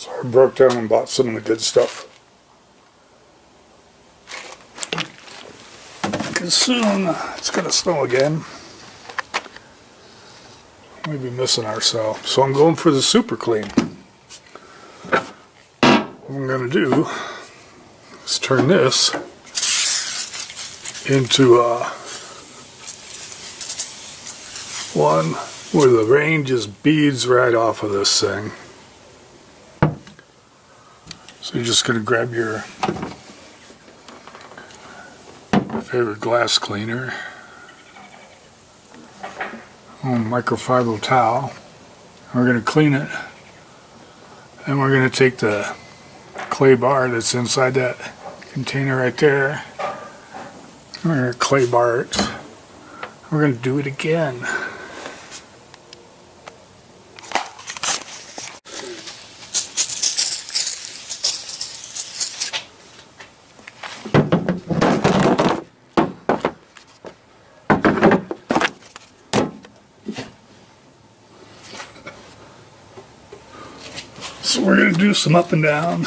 So I broke down and bought some of the good stuff. Because soon it's going to snow again. We'll be missing ourselves. So I'm going for the super clean. What I'm going to do is turn this into one where the rain just beads right off of this thing. So you're just going to grab your favorite glass cleaner, microfiber towel. We're going to clean it, and we're going to take the clay bar that's inside that container right there. We're going to clay bar it. We're going to do it again. So we're going to do some up and down.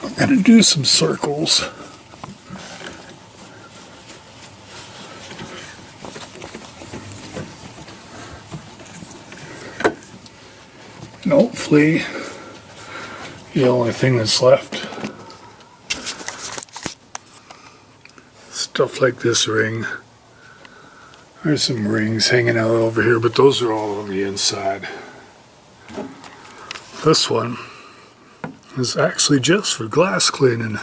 We're going to do some circles. And hopefully, the only thing that's left, stuff like this ring. There's some rings hanging out over here, but those are all on the inside. This one is actually just for glass cleaning.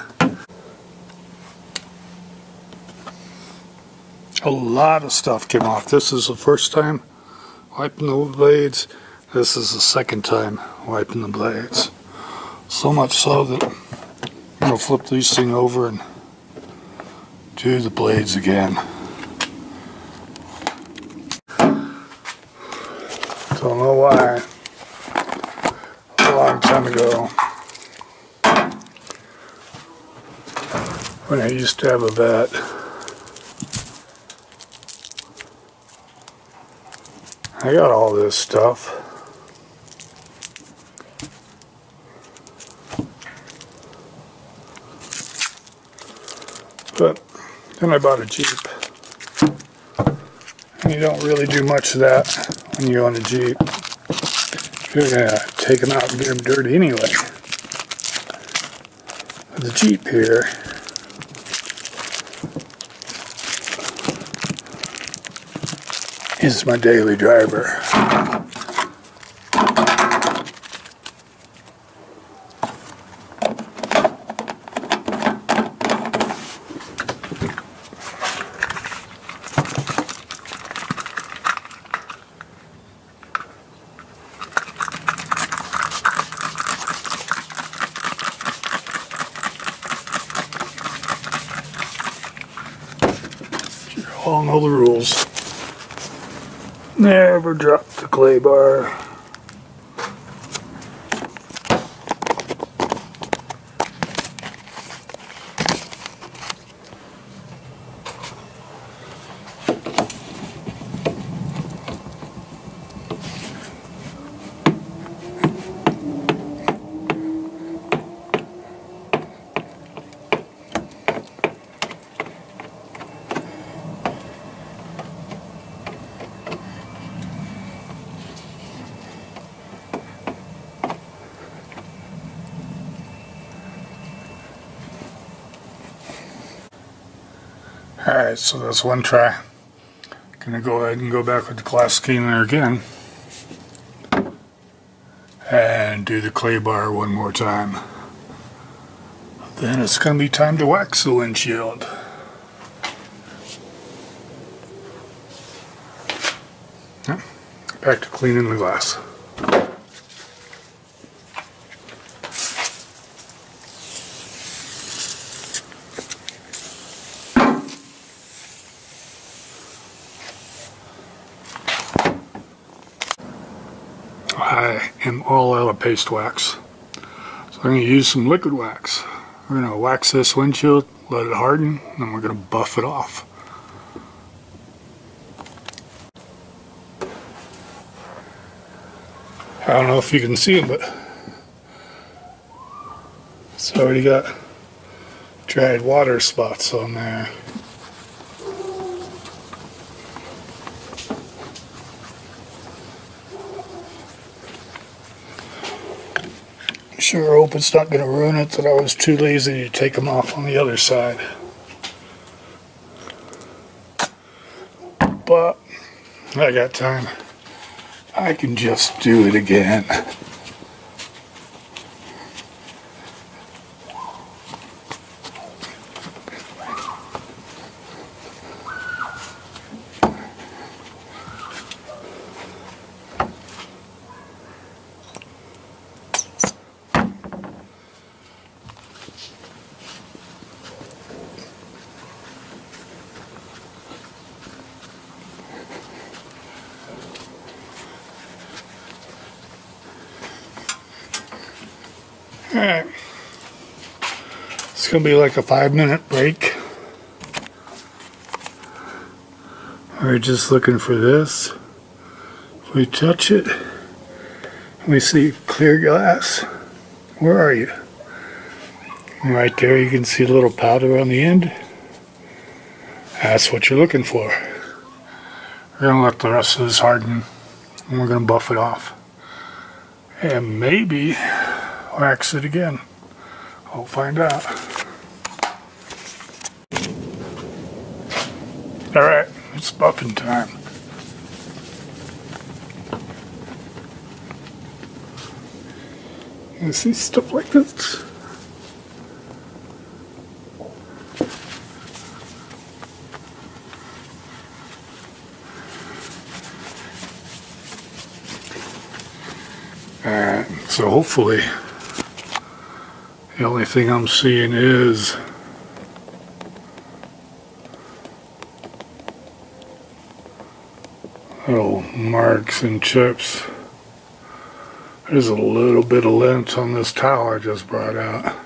A lot of stuff came off. This is the first time wiping the blades. This is the second time wiping the blades. So much so that I'm going to flip these things over and do the blades again. Don't know why. A long time ago, when I used to have a vet, I got all this stuff. But then I bought a Jeep. And you don't really do much of that when you own a Jeep. You're going to take them out and get them dirty anyway. The Jeep here is my daily driver. You all know the rules. Never drop the clay bar. Alright, so that's one try. Gonna go ahead and go back with the glass cleaner again and do the clay bar one more time. Then it's gonna be time to wax the windshield. Yep. Back to cleaning the glass. I am all out of paste wax, so I'm going to use some liquid wax. We're going to wax this windshield, let it harden, and then we're going to buff it off. I don't know if you can see them, but it's already got dried water spots on there. Sure hope it's not going to ruin it that I was too lazy to take them off on the other side. But I got time. I can just do it again. Alright, it's going to be like a 5-minute break. We're just looking for this. If we touch it, we see clear glass. Where are you? Right there you can see a little powder on the end. That's what you're looking for. We're going to let the rest of this harden and we're going to buff it off. And maybe wax it again. I'll find out. Alright, it's buffing time. You see stuff like this? Alright, so hopefully the only thing I'm seeing is little marks and chips. There's a little bit of lint on this towel I just brought out.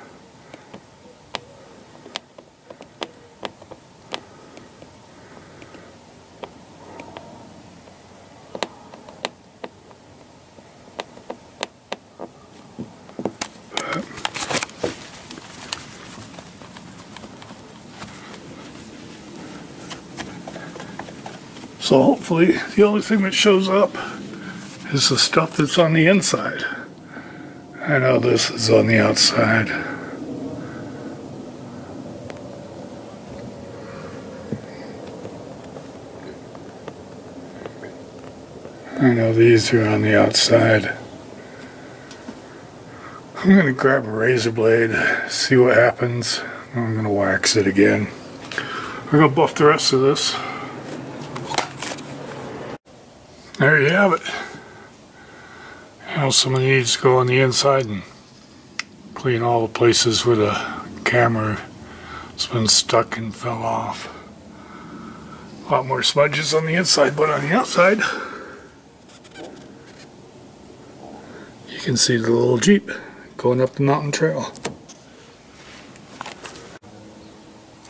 So hopefully the only thing that shows up is the stuff that's on the inside. I know this is on the outside. I know these are on the outside. I'm going to grab a razor blade, see what happens. I'm going to wax it again. We're going to buff the rest of this. There you have it. Now some of these go on the inside and clean all the places where the camera has been stuck and fell off. A lot more smudges on the inside, but on the outside you can see the little Jeep going up the mountain trail.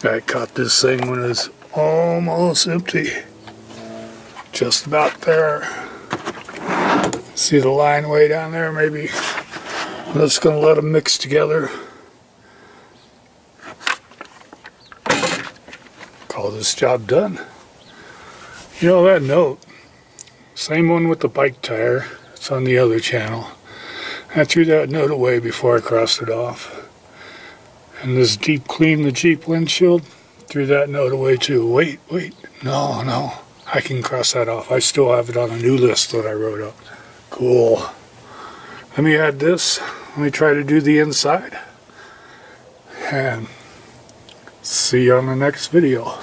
I caught this thing when it was almost empty. Just about there. See the line way down there maybe? I'm just going to let them mix together. Call this job done. You know that note, same one with the bike tire, it's on the other channel. I threw that note away before I crossed it off. And this deep clean the Jeep windshield, threw that note away too. Wait, no. I can cross that off. I still have it on a new list that I wrote up. Cool. Let me add this. Let me try to do the inside. And see you on the next video.